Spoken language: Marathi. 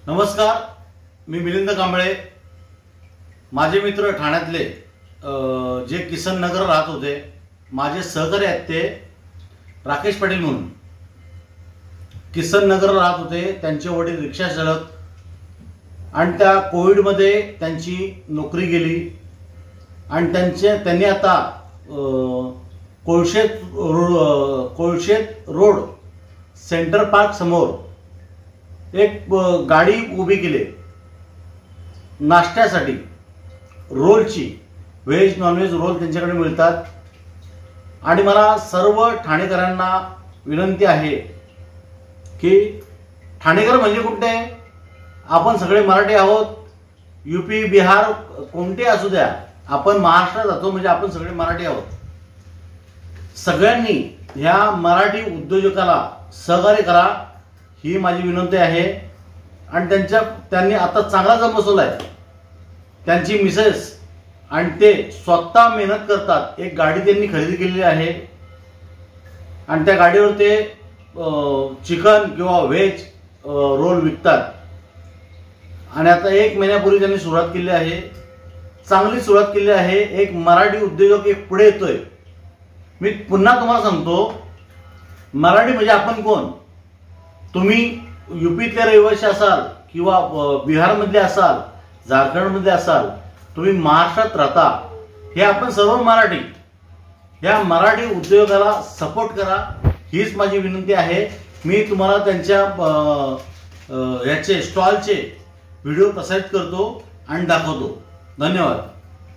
नमस्कार, मी मिलिंद कांबळे। माझे मित्र ठाण्यातले जे किसन नगर राहत होते, माझे सहकारी आहेत ते राकेश पाटील म्हणून किसन नगर राहत होते। त्यांचे वडील रिक्षा चालक आणि त्या कोविडमध्ये त्यांची नोकरी गेली आणि त्यांनी आता कोळशेत रोड सेंटर पार्क समोर एक गाडी उभी केली नाश्त्यासाठी। रोलची व्हेज नॉनव्हेज रोल त्यांच्याकडे मिळतात आणि मला सर्व ठाणेकरांना विनंती आहे की ठाणेकर म्हणजे कुठे आपण सगळे मराठी आहोत। यूपी बिहार कोणते असू द्या, आपण महाराष्ट्रात जातो म्हणजे आपण सगळे मराठी आहोत। सगळ्यांनी ह्या मराठी उद्योजकाला सहकार्य करा ही माझी विनंती आहे। आणि त्यांनी आता चांगला जम बसवलाय। त्यांची मिसेस आणि ते स्वतः मेहनत करतात। एक गाडी त्यांनी खरेदी केलेली आहे आणि त्या गाडीवर ते चिकन किंवा व्हेज रोल विकतात आणि आता 1 महिन्यापूर्वी त्यांनी सुरुवात केली आहे। चांगली सुरुवात केली आहे। एक मराठी उद्योजक एक पुढे येतोय। मी पुन्हा तुम्हाला सांगतो, मराठी म्हणजे आपण कोण। तुम्ही यूपीतले रहिवासी असाल किंवा बिहारमधले असाल, झारखंडमधले असाल, तुम्ही महाराष्ट्रात राहता, हे आपण सर्व मराठी। या मराठी उद्योगाला सपोर्ट करा हीच माझी विनंती आहे। मी तुम्हाला त्यांच्या याचे स्टॉलचे व्हिडिओ प्रसारित करतो आणि दाखवतो। धन्यवाद।